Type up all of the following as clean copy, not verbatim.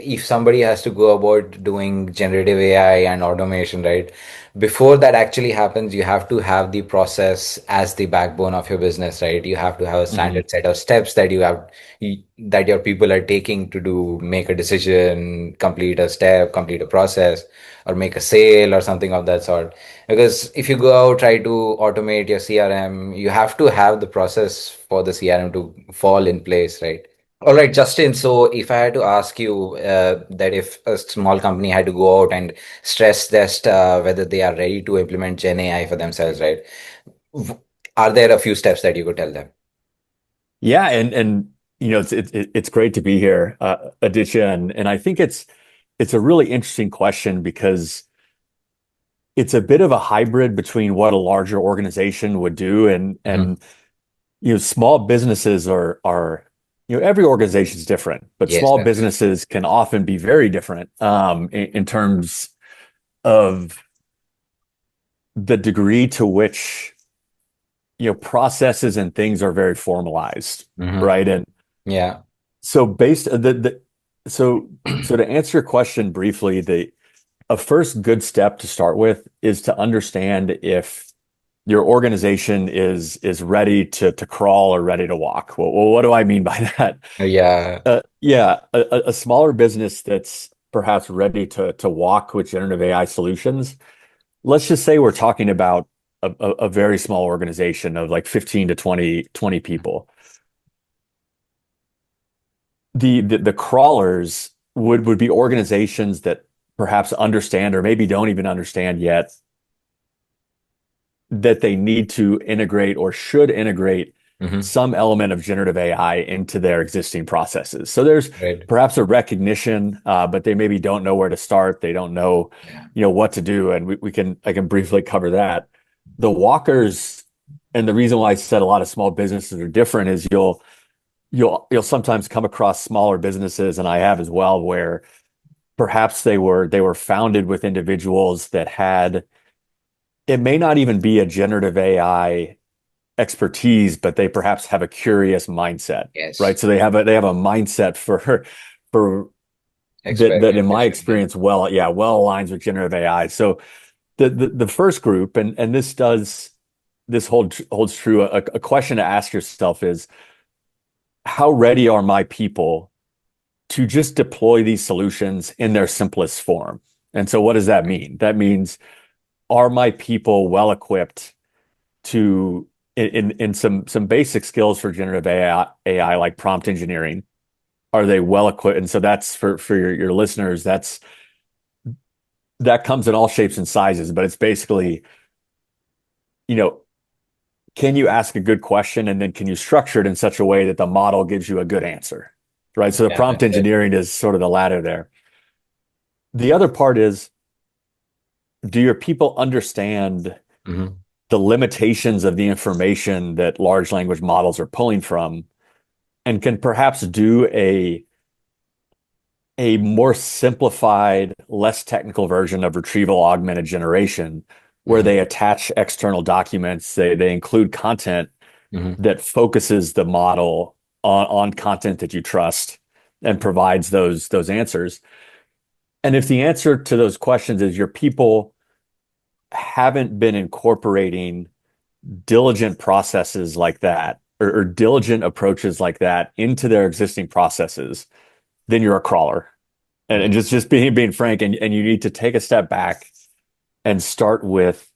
if somebody has to go about doing generative AI and automation, right? Before that actually happens, you have to have the process as the backbone of your business, right? You have to have a Mhm. standard set of steps that that your people are taking to do, make a decision, complete a step, complete a process, or make a sale or something of that sort. Because if you go out, try to automate your CRM, you have to have the process for the CRM to fall in place, right? All right, Justin. So if I had to ask you that if a small company had to go out and stress test whether they are ready to implement Gen AI for themselves, right? w- Are there a few steps that you could tell them? Yeah, and it's great to be here, Aditya, and I think it's a really interesting question because it's a bit of a hybrid between what a larger organization would do Hmm. and small businesses are every organization is different, but Yes, small definitely. businesses can often be very different in terms of the degree to which processes and things are very formalized, Hmm. right? And Yeah. so based the so so to answer your question briefly, the a first good step to start with is to understand if your organization is ready to crawl or ready to walk. Well, what do I mean by that? Yeah. Yeah, a smaller business that's perhaps ready to walk with generative AI solutions. Let's just say we're talking about a very small organization of like 15 to 20 people. The crawlers would be organizations that perhaps understand or maybe don't even understand yet that they need to integrate or should integrate Hmm. some element of generative AI into their existing processes. So there's Right. perhaps a recognition, but they maybe don't know where to start. They don't know, Yeah. what to do, and we can I can briefly cover that. The walkers, and the reason why I said a lot of small businesses are different is you'll sometimes come across smaller businesses, and I have as well, where perhaps they were founded with individuals that had it may not even be a generative AI expertise, but they perhaps have a curious mindset, Yes. right? So they have a mindset for that in my Experimentation. experience, well aligns with generative AI. So the first group, and this holds true. A question to ask yourself is, how ready are my people to just deploy these solutions in their simplest form? And so what does that mean? That means, are my people well equipped to in some basic skills for generative AI like prompt engineering? Are they well equipped? And so that's for your listeners, that comes in all shapes and sizes, but it's basically, you know, can you ask a good question and then can you structure it in such a way that the model gives you a good answer? Right. So the Yeah, prompt that's it. engineering is sort of the ladder there. The other part is, do your people understand Hmm. the limitations of the information that large language models are pulling from and can perhaps do a more simplified, less technical version of retrieval augmented generation where Hmm. they attach external documents, they include content Hmm. that focuses the model on content that you trust and provides those answers. And if the answer to those questions is your people haven't been incorporating diligent processes like that or diligent approaches like that into their existing processes, then you're a crawler. And just being frank, and you need to take a step back and start with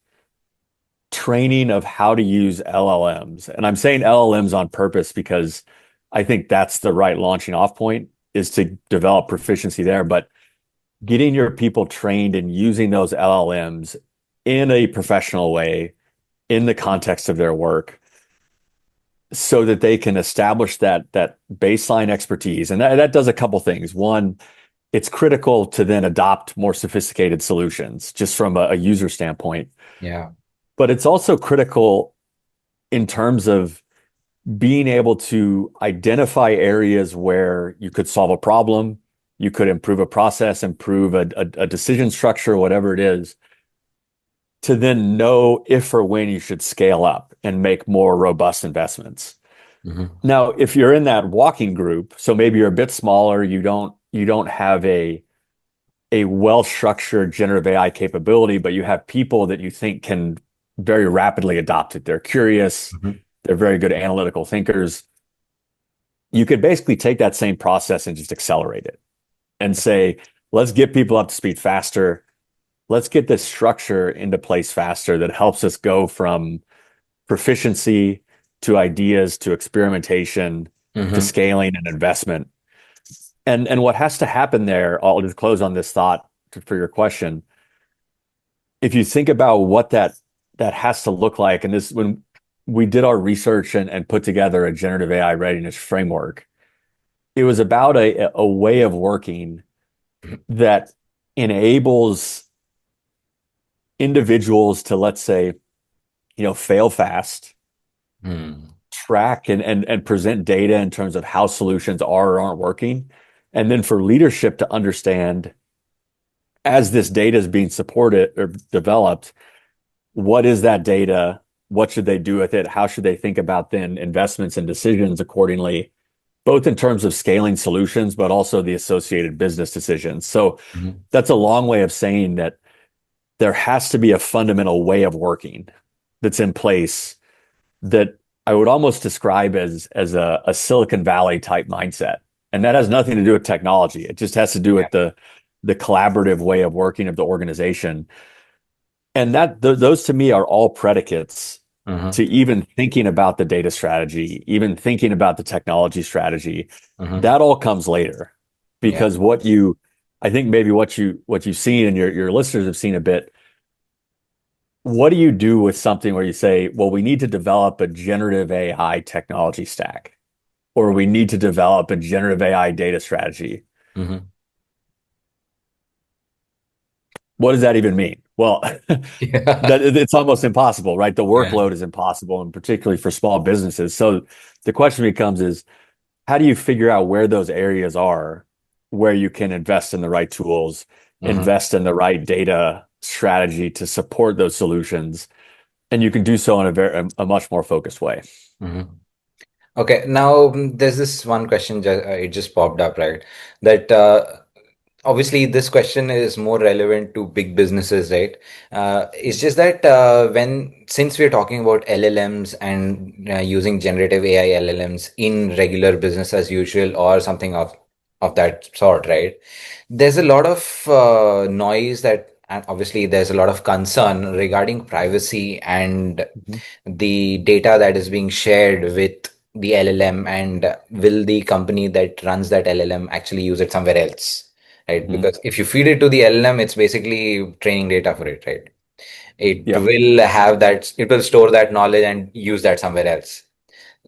training of how to use LLMs. And I'm saying LLMs on purpose because I think that's the right launching off point, is to develop proficiency there. But getting your people trained in using those LLMs in a professional way in the context of their work so that they can establish that baseline expertise. And that does a couple things. One, it's critical to then adopt more sophisticated solutions just from a user standpoint. Yeah. But it's also critical in terms of being able to identify areas where you could solve a problem, you could improve a process, improve a decision structure, whatever it is, to then know if or when you should scale up and make more robust investments. Hmm. Now, if you're in that walking group, so maybe you're a bit smaller, you don't you don't have a well-structured generative AI capability, but you have people that you think can very rapidly adopt it. They're curious, Mhm. they're very good analytical thinkers. You could basically take that same process and just accelerate it and say, let's get people up to speed faster. Let's get this structure into place faster that helps us go from proficiency to ideas to experimentation to Mhm. scaling and investment. And what has to happen there, I'll just close on this thought for your question. If you think about what that has to look like, and this when we did our research and put together a generative AI readiness framework, it was about a way of working that enables individuals to, let's say, fail fast, Mhm. track and present data in terms of how solutions are or aren't working. And then for leadership to understand as this data is being supported or developed, what is that data? What should they do with it? How should they think about then investments and decisions accordingly, both in terms of scaling solutions, but also the associated business decisions. So Mhm. that's a long way of saying that there has to be a fundamental way of working that's in place that I would almost describe as a Silicon Valley type mindset. And that has nothing to do with technology. It just has to do Yeah. with the collaborative way of working of the organization. And those to me are all predicates Mhm. to even thinking about the data strategy, even thinking about the technology strategy. Mhm. That all comes later Yeah. because I think maybe what you've seen and your listeners have seen a bit. What do you do with something where you say, well, we need to develop a generative AI technology stack, or we need to develop a generative AI data strategy? Mhm. What does that even mean? Well, Yeah. that it's almost impossible, right? The Yeah. workload is impossible, and particularly for small businesses. So the question becomes is how do you figure out where those areas are where you can invest in the right tools, Mhm. invest in the right data strategy to support those solutions, and you can do so in a much more focused way. Mhm. Okay, now there's this one question it just popped up, right? That obviously this question is more relevant to big businesses, right? It's just that since we're talking about LLMs and using generative AI LLMs in regular business as usual or something of that sort, right? There's a lot of noise that, and obviously there's a lot of concern regarding privacy and Mhm. the data that is being shared with the LLM, and will the company that runs that LLM actually use it somewhere else, right? Mhm. Because if you feed it to the LLM, it's basically training data for it, right? It Yep. will have that, it will store that knowledge and use that somewhere else.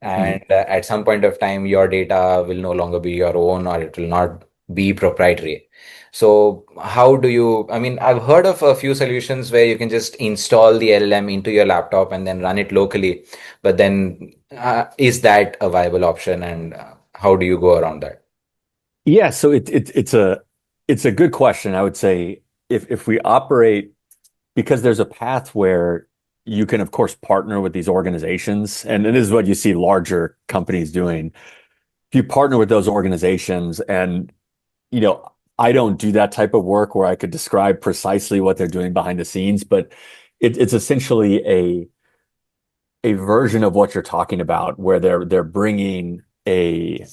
Mhm. And at some point of time, your data will no longer be your own, or it will not be proprietary. So how do you, I mean, I've heard of a few solutions where you can just install the LLM into your laptop and then run it locally. But then is that a viable option, and how do you go around that? Yeah, so it's a good question. I would say if we operate because there's a path where you can of course partner with these organizations, and this is what you see larger companies doing. If you partner with those organizations and you know, I don't do that type of work where I could describe precisely what they're doing behind the scenes, but it's essentially a version of what you're talking about, where they're bringing a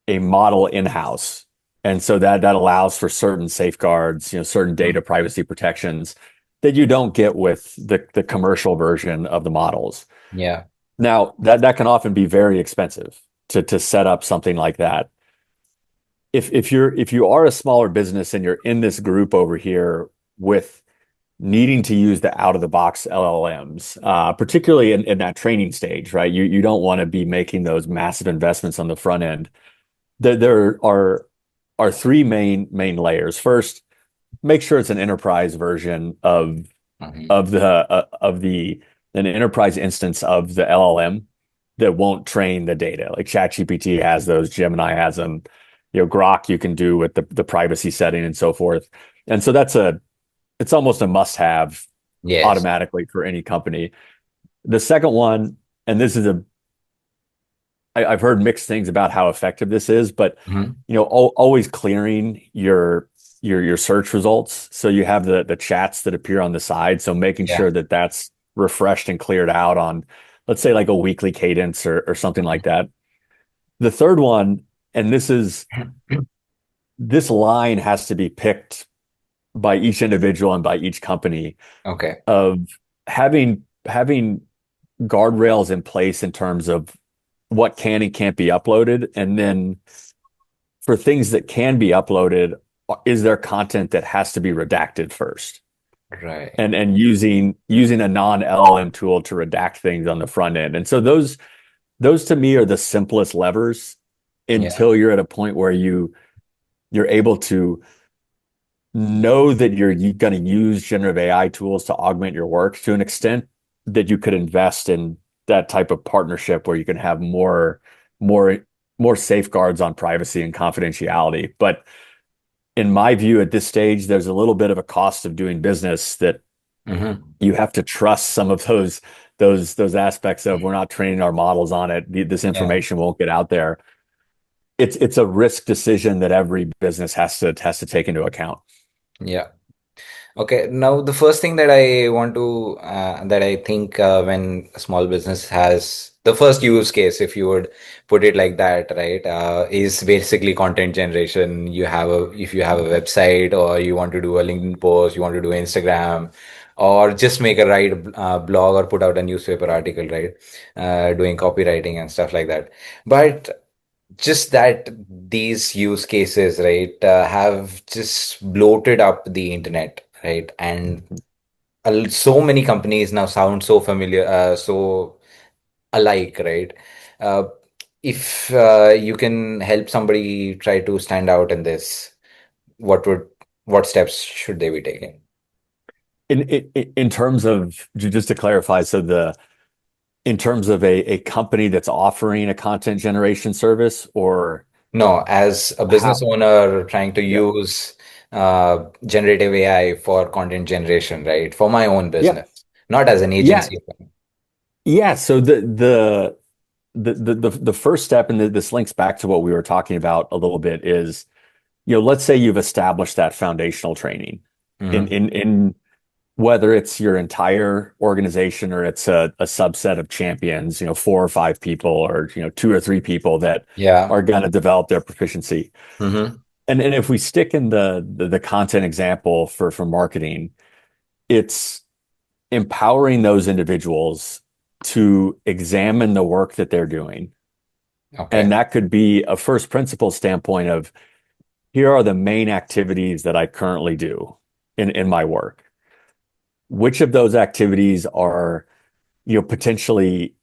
model in-house, and so that allows for certain safeguards, certain data Mhm. privacy protections that you don't get with the commercial version of the models. Yeah. Now that can often be very expensive to set up something like that. If you are a smaller business and you're in this group over here with needing to use the out of the box LLMs, particularly in that training stage, right? You don't want to be making those massive investments on the front end. There are three main layers. First, make sure it's an enterprise version Mhm. of the an enterprise instance of the LLM that won't train the data. Like ChatGPT has those, Gemini has them, Grok you can do with the privacy setting and so forth. And so it's almost a must-have Yes. automatically for any company. The second one, and this is I've heard mixed things about how effective this is, but Hmm. always clearing your search results. So you have the chats that appear on the side. So making Yeah. sure that that's refreshed and cleared out on, let's say, like a weekly cadence or something like that. The third one, and this line has to be picked by each individual and by each company Okay. of having guardrails in place in terms of what can and can't be uploaded, and then for things that can be uploaded, is there content that has to be redacted first? Right. And using a non-LLM tool to redact things on the front end. And so those to me are the simplest levers Yeah. until you're at a point where you're able to know that you're going to use generative AI tools to augment your work to an extent that you could invest in that type of partnership where you can have more more safeguards on privacy and confidentiality. But in my view, at this stage, there's a little bit of a cost of doing business that Hmm. you have to trust some of those aspects of we're not training our models on it. This Yeah. information won't get out there. It's a risk decision that every business has to take into account. Yeah. Okay, now the first thing that I want to that I think when a small business has the first use case, if you would put it like that, right, is basically content generation. You have a if you have a website or you want to do a LinkedIn post, you want to do Instagram, or just make a write blog or put out a newspaper article, right, doing copywriting and stuff like that. But just that these use cases, right, have just bloated up the internet, right? And so many companies now sound so familiar, so alike, right? Uh, if you can help somebody try to stand out in this, what would what steps should they be taking? In terms of, just to clarify, so the in terms of a company that's offering a content generation service, or No, as a business how? owner trying to Yeah. use generative AI for content generation, right? For my own Yeah. business, not as an Yeah. agency. Yeah. So the first step, and this links back to what we were talking about a little bit, is, let's say you've established that foundational training Hmm. in whether it's your entire organization or it's a subset of champions, 4 or 5 people, or two or three people that Yeah. are going to develop their proficiency. Hmm. And if we stick in the content example for marketing, it's empowering those individuals to examine the work that they're doing. And Okay. that could be a first principle standpoint of, here are the main activities that I currently do in my work. Which of those activities are, potentially,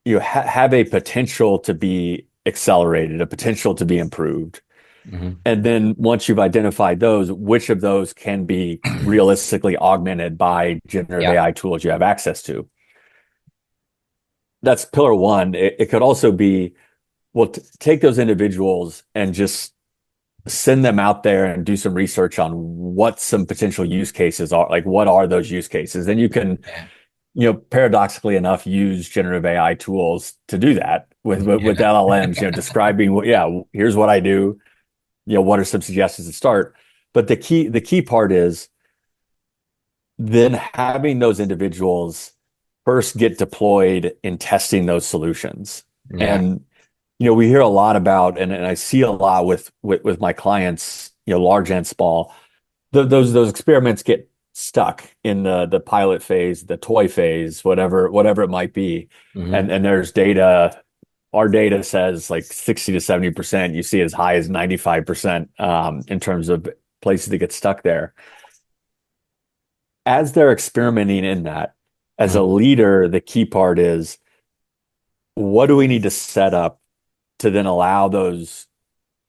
have a potential to be accelerated, a potential to be improved. Hmm. And then once you've identified those, which of those can be realistically augmented by generative Yeah. AI tools you have access to? That's pillar one. It could also be, well, take those individuals and just send them out there and do some research on what some potential use cases are. Like, what are those use cases? Then you can, Yeah. paradoxically enough, use generative AI tools to do that with Yeah. LLMs, describing yeah, here's what I do. What are some suggestions to start? But the key part is then having those individuals first get deployed in testing those solutions. Yeah. And we hear a lot about, and I see a lot with my clients, large and small, those experiments get stuck in the pilot phase, the toy phase, whatever it might be. Hmm. And there's data. Our data says like 60 to 70%. You see as high as 95%, in terms of places that get stuck there. As they're experimenting in that, as a Hmm. leader, the key part is, what do we need to set up to then allow those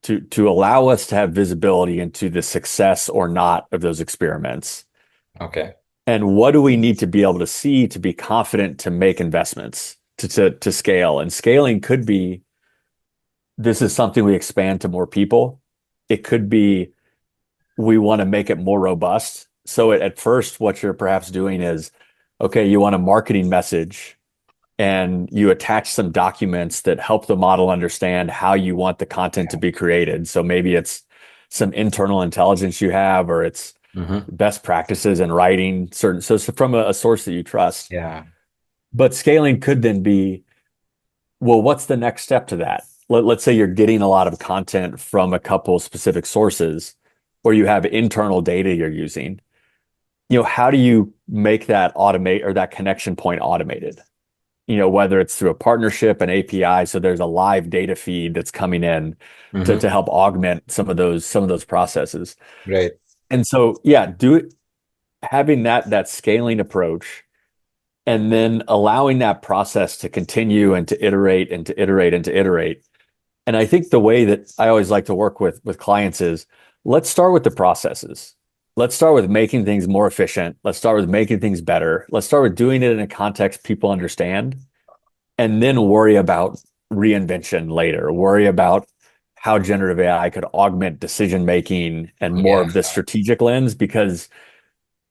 to allow us to have visibility into the success or not of those experiments? Okay. And what do we need to be able to see to be confident to make investments to scale? And scaling could be, this is something we expand to more people. It could be, we want to make it more robust. So at first, what you're perhaps doing is, okay, you want a marketing message, and you attach some documents that help the model understand how you want the content to be created. So maybe it's some internal intelligence you have, or it's Mm-hmm. best practices in writing certain, so from a source that you trust. Yeah. But scaling could then be, well, what's the next step to that? Let's say you're getting a lot of content from a couple specific sources, or you have internal data you're using. How do you make that automate, or that connection point automated? Whether it's through a partnership, an API, so there's a live data feed that's coming in to Mm-hmm. help augment some of those processes. Right. And so, yeah, do it, having that scaling approach, and then allowing that process to continue and to iterate and to iterate and to iterate. And I think the way that I always like to work with clients is, let's start with the processes. Let's start with making things more efficient. Let's start with making things better. Let's start with doing it in a context people understand, and then worry about reinvention later. Worry about how generative AI could augment decision making and more Yeah. of the strategic lens, because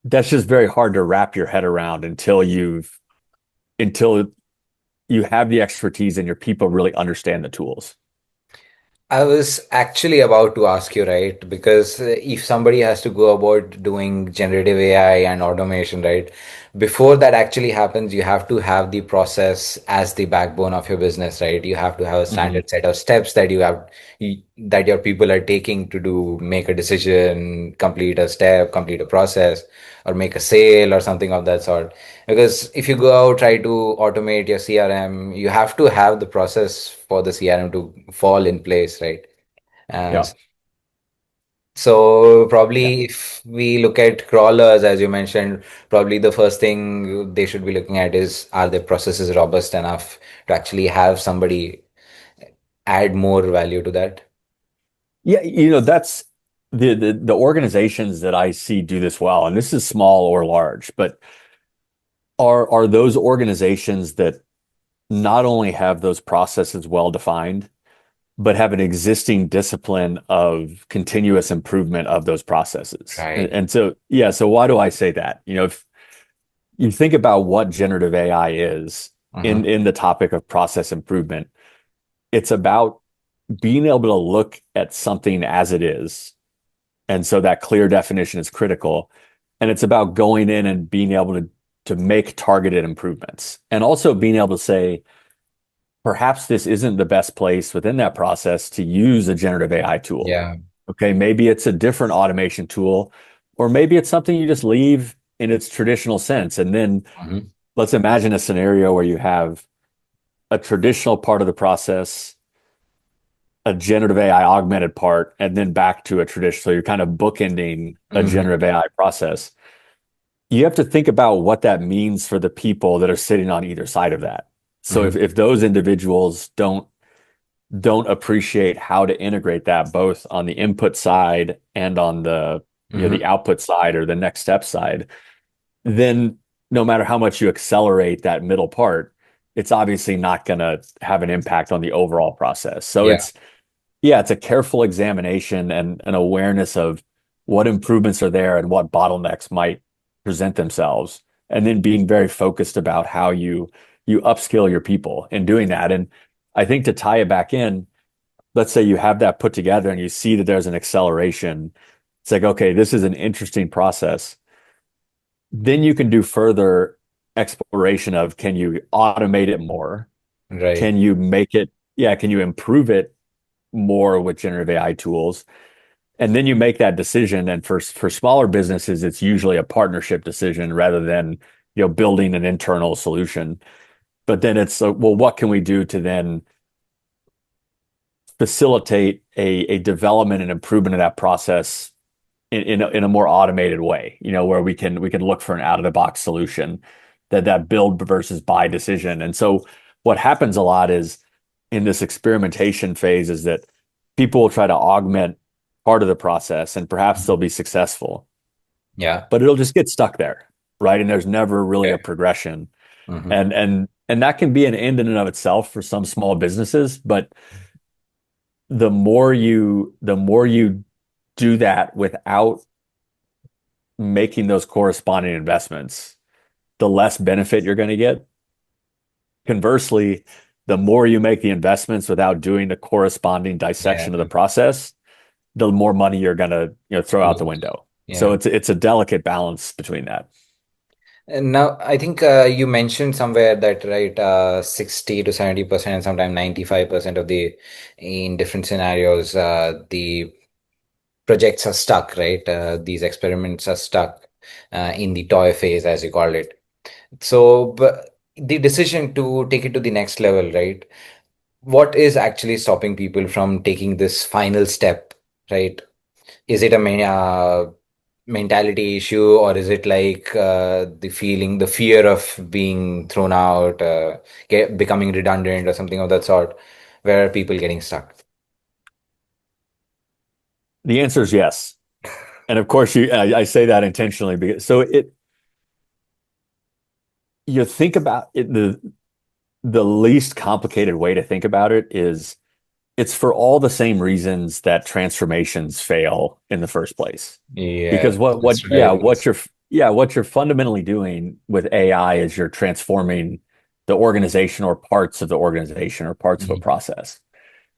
that's just very hard to wrap your head around until you have the expertise and your people really understand the tools. I was actually about to ask you, right? Because if somebody has to go about doing generative AI and automation, right? Before that actually happens, you have to have the process as the backbone of your business, right? You have to have a Mhm. standard set of steps that that your people are taking to do, make a decision, complete a step, complete a process, or make a sale or something of that sort. Because if you go out, try to automate your CRM, you have to have the process for the CRM to fall in place, right? Uh, Yeah. so Yeah. probably if we look at crawlers, as you mentioned, probably the first thing they should be looking at is, are their processes robust enough to actually have somebody add more value to that? Yeah, that's the organizations that I see do this well, and this is small or large, but are those organizations that not only have those processes well defined, but have an existing discipline of continuous improvement of those processes. And, Right. and so, yeah, so why do I say that? If you think about what generative AI is Mm-hmm. in the topic of process improvement, it's about being able to look at something as it is. And so that clear definition is critical. And it's about going in and being able to make targeted improvements, and also being able to say, perhaps this isn't the best place within that process to use a generative AI tool. Yeah. Okay, maybe it's a different automation tool, or maybe it's something you just leave in its traditional sense. And then Mm-hmm. let's imagine a scenario where you have a traditional part of the process, a generative AI augmented part, and then back to a traditional. So you're kind of bookending a Mm-hmm. generative AI process. You have to think about what that means for the people that are sitting on either side of that. So Mm-hmm. if those individuals don't appreciate how to integrate that both on the input side and on the Mm-hmm. output side or the next step side, then no matter how much you accelerate that middle part, it's obviously not going to have an impact on the overall process. So Yeah. it's a careful examination and an awareness of what improvements are there and what bottlenecks might present themselves, and then being very focused about how you upskill your people in doing that. And I think, to tie it back in, let's say you have that put together and you see that there's an acceleration. It's like, okay, this is an interesting process. Then you can do further exploration of, can you automate it more? Right. Can you make it, yeah, can you improve it more with generative AI tools? And then you make that decision. And for smaller businesses, it's usually a partnership decision rather than building an internal solution. But then it's, well, what can we do to then facilitate a development and improvement of that process in a more automated way, where we can look for an out of the box solution, that build versus buy decision. And so what happens a lot is, in this experimentation phase, is that people will try to augment part of the process, and perhaps they'll Mhm. be successful, Yeah. but it'll just get stuck there, right? And there's never really Okay. a progression. Mm-hmm. And that can be an end in and of itself for some small businesses, but the more you do that without making those corresponding investments, the less benefit you're going to get. conversely, the more you make the investments without doing the corresponding Yeah. dissection of the process, the more money you're gonna, throw out the window. So Yeah. it's a delicate balance between that. And now I think you mentioned somewhere that, right, 60 to 70% and sometimes 95% of the in different scenarios, the projects are stuck, right? These experiments are stuck in the toy phase, as you call it. So, but the decision to take it to the next level, right? What is actually stopping people from taking this final step, right? Is it a mentality issue, or is it like the feeling, the fear of being thrown out, becoming redundant, or something of that sort? Where are people getting stuck? The answer is yes. And of course, I say that intentionally because so you think about it, the least complicated way to think about it is it's for all the same reasons that transformations fail in the first place. Yeah, Because what that's yeah, right. what you're fundamentally doing with AI is you're transforming the organization or parts of the organization or parts of a Mhm. process.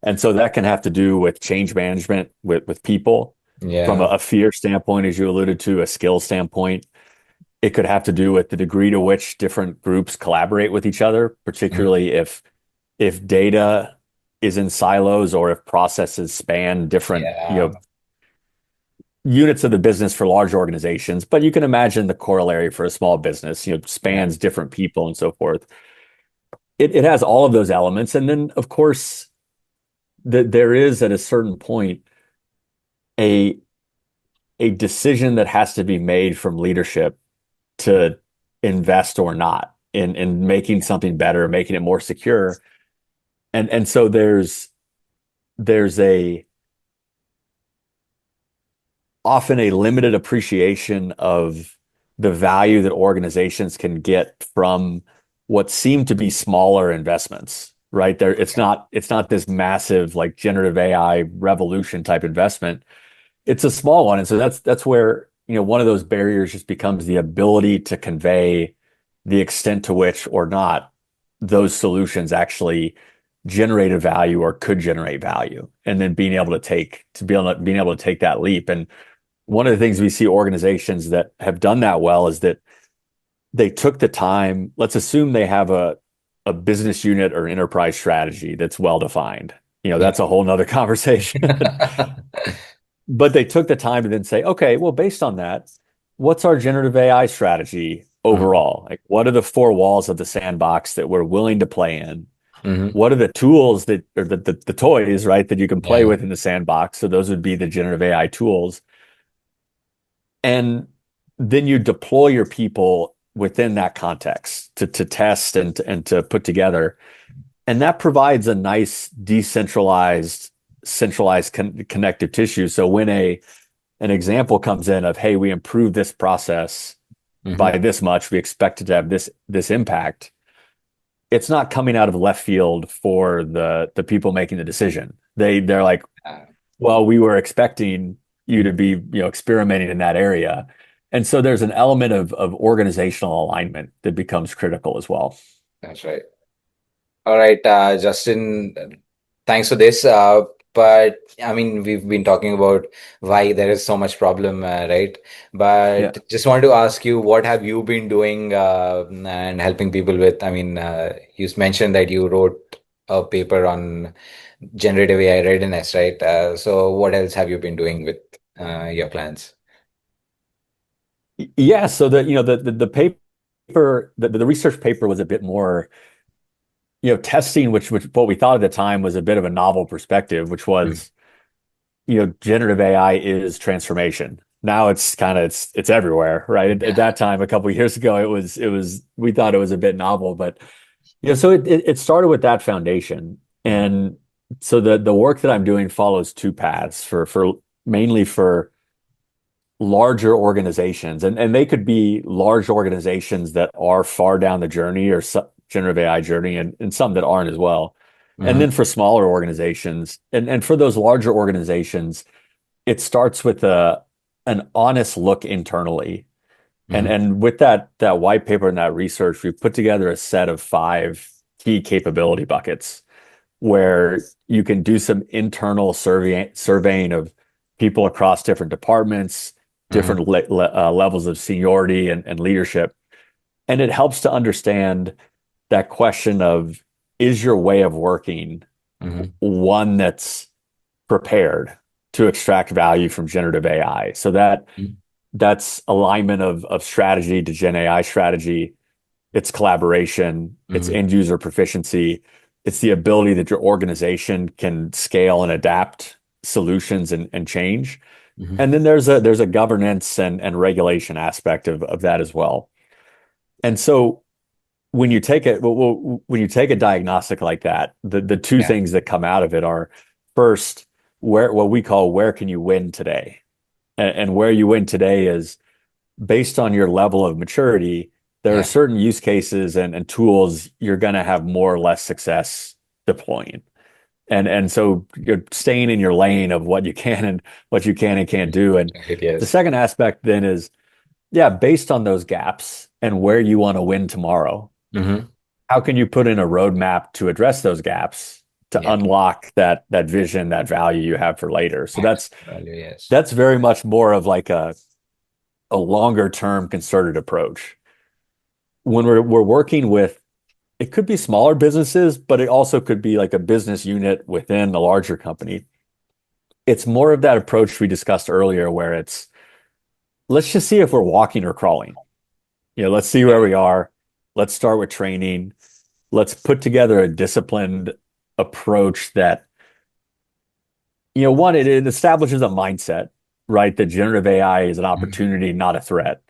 And so that can have to do with change management with people from Yeah, a fear standpoint, as you alluded to, a skill standpoint. It could have to do with the degree to which different groups collaborate with each other, mhm. particularly if data is in silos or if processes span different, Yeah, units of the business for large organizations. But you can imagine the corollary for a small business, yeah, spans different people and so forth. It has all of those elements. And then, of course, there is at a certain point a a decision that has to be made from leadership to invest or not in making something better, making it more secure. And so there's a often a limited appreciation of the value that organizations can get from what seem to be smaller investments, right? There, it's not this massive like generative AI revolution type investment. It's a small one. And so that's where, one of those barriers just becomes the ability to convey the extent to which or not those solutions actually generate a value or could generate value. And then being able to take that leap. And one of the things we see organizations that have done that well is that they took the time. Let's assume they have a business unit or enterprise strategy that's well defined. yeah. That's a whole nother conversation. But they took the time to then say, okay, well, based on that, what's our generative AI strategy Mhm. overall? Like, what are the four walls of the sandbox that we're willing to play in? Mhm. What are the tools that, or the toys, right, that you can play Yeah. with in the sandbox? So those would be the generative AI tools. And then you deploy your people within that context to test and to put together. And that provides a nice decentralized, centralized connective tissue. So when an example comes in of, hey, we improved this process Mhm. by this much, we expect it to have this impact. It's not coming out of left field for the people making the decision. They're like, Uh, well, we were expecting you to mhm. be, experimenting in that area. And so there's an element of organizational alignment that becomes critical as well. That's right. All right, Justin, thanks for this. But I mean, we've been talking about why there is so much problem, right? Yeah. But just wanted to ask you, what have you been doing and helping people with? I mean, you mentioned that you wrote a paper on generative AI readiness, right? So what else have you been doing with your plans? Yeah. So the paper, the research paper was a bit more, testing, which what we thought at the time was a bit of a novel perspective, which Mm. was, generative AI is transformation. Now it's everywhere, right? At Yeah. that time, a couple of years ago, it was we thought it was a bit novel, but so it started with that foundation. Mhm. And so the work that I'm doing follows two paths for mainly for larger organizations, and they could be large organizations that are far down the journey or generative AI journey, and some that aren't as well. And Mhm. then for smaller organizations, and for those larger organizations, it starts with an honest look internally. And Mhm. and with that white paper and that research, we put together a set of five key capability buckets where you can do some internal surveying of people across different departments, Mm-hmm. different levels of seniority and leadership. And it helps to understand that question of, is your way of working Mm-hmm. one that's prepared to extract value from generative AI? So that's alignment of strategy to Gen AI strategy. It's collaboration, it's Mm-hmm. end user proficiency, it's the ability that your organization can scale and adapt solutions and change. Mm-hmm. And then there's a governance and regulation aspect of that as well. And so when you take it when you take a diagnostic like that, the two Yeah. things that come out of it are, first, where what we call, where can you win today? And where you win today is based on your level of maturity. There are Yeah. certain use cases and tools you're going to have more or less success deploying. And so you're staying in your lane of what you can and can't do. And Right, the yes. second aspect then is, yeah, based on those gaps and where you want to win tomorrow, Mm-hmm. how can you put in a roadmap to address those gaps to Yeah. unlock that vision, that value you have for later? So Right. that's Value, yes. that's very much more of like a longer term concerted approach. When we're working with, it could be smaller businesses, but it also could be like a business unit within a larger company. It's more of that approach we discussed earlier, where it's, let's just see if we're walking or crawling. Let's see where we are. Let's start with training. Let's put together a disciplined approach that, one, it establishes a mindset, right? That generative AI is an Mhm. opportunity, not a threat.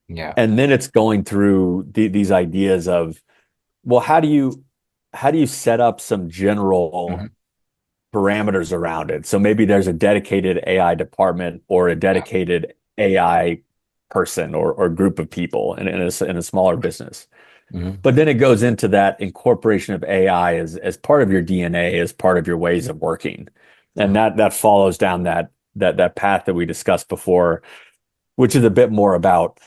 Yeah. And then it's going through these ideas of, well, how do you set up some Hmm. general parameters around it? So maybe there's a dedicated AI department or a Yeah. dedicated AI person or group of people in a smaller business. Hmm. But then it goes into that incorporation of AI as part of your DNA, as part of your ways of working. And Hmm. that follows down that path that we discussed before, which is a bit more about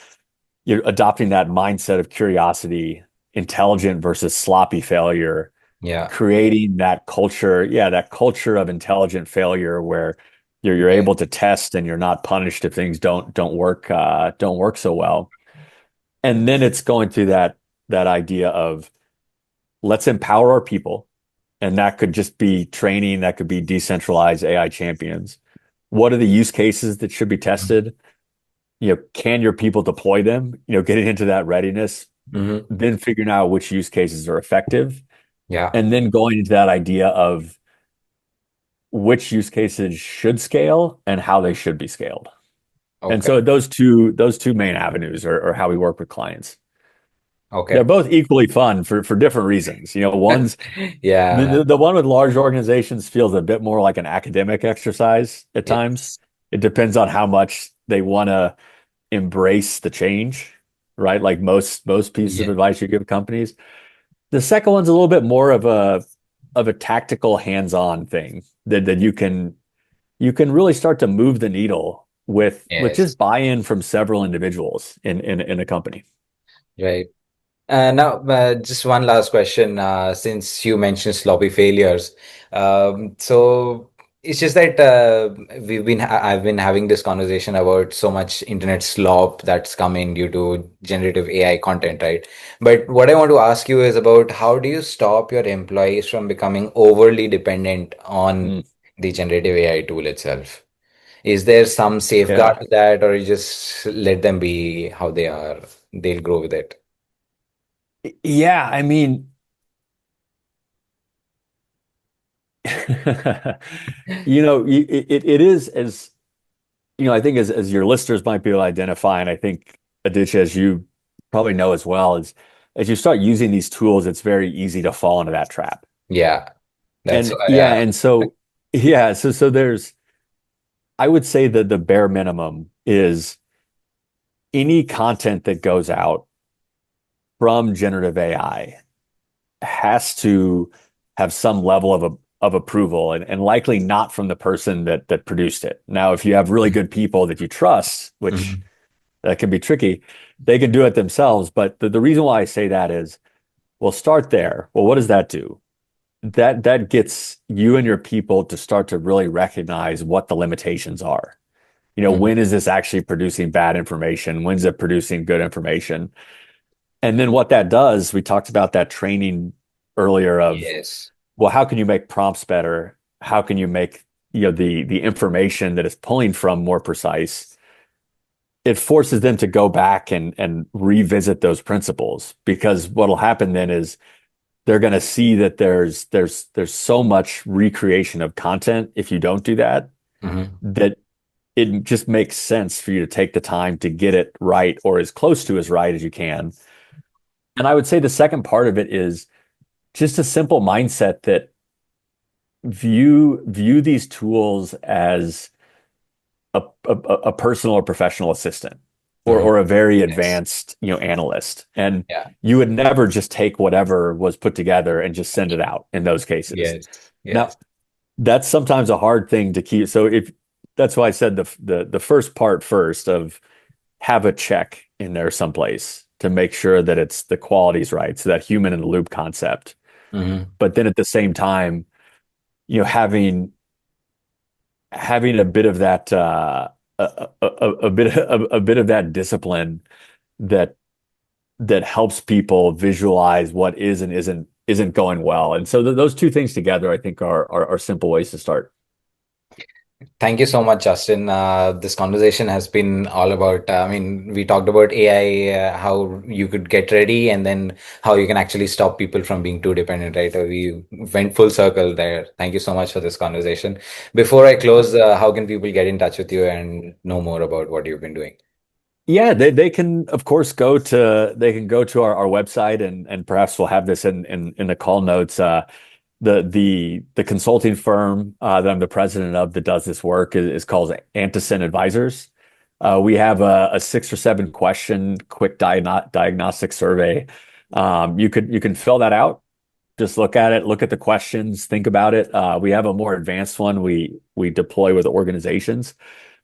you're adopting that mindset of curiosity, intelligent versus sloppy failure, Yeah. creating that culture, yeah, that culture of intelligent failure where you're Right. able to test and you're not punished if things don't work so well. And then it's going through that idea of, let's empower our people. And that could just be training, that could be decentralized AI champions. What are the use cases that should be tested? Can your people deploy them? Getting into that readiness, Hmm. then figuring out which use cases are effective, Yeah. and then going into that idea of which use cases should scale and how they should be scaled. And Okay. so those two main avenues are how we work with clients. They're Okay. both equally fun for different reasons. One's Yeah. the one with large organizations feels a bit more like an academic exercise at times. Yes. It depends on how much they want to embrace the change, right? Like most pieces of Yeah. advice you give companies. The second one's a little bit more of a tactical hands-on thing that you can really start to move the needle with Yes. just buy-in from several individuals in a company. Right. Now, just one last question. Since you mentioned sloppy failures, so it's just that I've been having this conversation about so much internet slop that's coming due to generative AI content, right? But what I want to ask you is about, how do you stop your employees from becoming overly dependent on Mm, the generative AI tool itself? Is there some safeguard yeah. to that, or you just let them be how they are? They'll grow with it. Yeah, I mean, it is, as I think, as your listeners might be able to identify, and I think, Aditya, as you probably know as well, is as you start using these tools, it's very easy to fall into that trap. Yeah. That's And why, yeah, and so yeah, so there's, I would say that the bare minimum is any content that goes out from generative AI has to have some level of approval, and likely not from the person that produced it. Now, if you have really good people that you trust, which Mhm. that can be tricky, they can do it themselves. But the reason why I say that is Well, start there. Well, what does that do? That gets you and your people to start to really recognize what the limitations are. Mhm. When is this actually producing bad information? When's it producing good information? And then what that does, we talked about that training earlier of, Yes. well, how can you make prompts better? How can you make, the information that it's pulling from more precise? It forces them to go back and revisit those principles, because what'll happen then is they're going to see that there's so much recreation of content if you don't do that, Hmm. that it just makes sense for you to take the time to get it right, or as close to as right as you can. And I would say the second part of it is just a simple mindset that view these tools as a personal or professional assistant, Hmm. or a very Yes. advanced, analyst. And Yeah. you would never just take whatever was put together and just send it out in those cases. Yes. Yes. Now, that's sometimes a hard thing to keep. So if that's why I said the first part first, of have a check in there someplace to make sure that it's the quality's right. So that human in the loop concept. Hmm. But then at the same time, having a bit of that a bit of that discipline that helps people visualize what is and isn't going well. And so those two things together, I think, are simple ways to start. Thank you so much, Justin. This conversation has been all about, I mean, we talked about AI, how you could get ready, and then how you can actually stop people from being too dependent, right? We went full circle there. Thank you so much for this conversation. Before I close, how can people get in touch with you and know more about what you've been doing? Yeah, they can of course go to our website, and perhaps we'll have this in the call notes. The consulting firm that I'm the president of that does this work is called Antecedent Advisors. We have a 6 or 7 question quick diagnostic survey. You can fill that out. Just look at it, look at the questions, think about it. We have a more advanced one we deploy with organizations.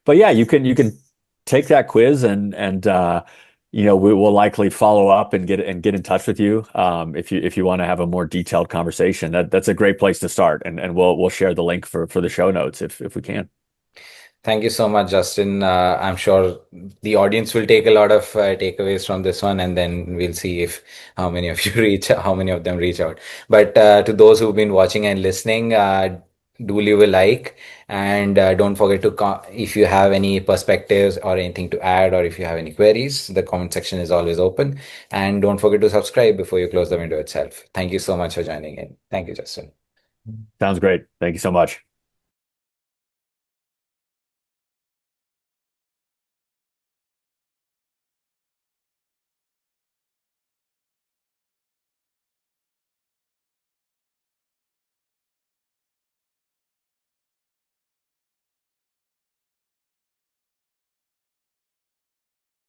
But yeah, you can take that quiz, and we will likely follow up and get in touch with you, if you want to have a more detailed conversation. That's a great place to start, and we'll share the link for the show notes if we can. Thank you so much, Justin. I'm sure the audience will take a lot of takeaways from this one, and then we'll see if how many of you how many of them reach out. But to those who've been watching and listening, do leave a like, and don't forget to if you have any perspectives or anything to add, or if you have any queries, the comment section is always open. And don't forget to subscribe before you close the window itself. Thank you so much for joining in. Thank you, Justin. Sounds great. Thank you so much.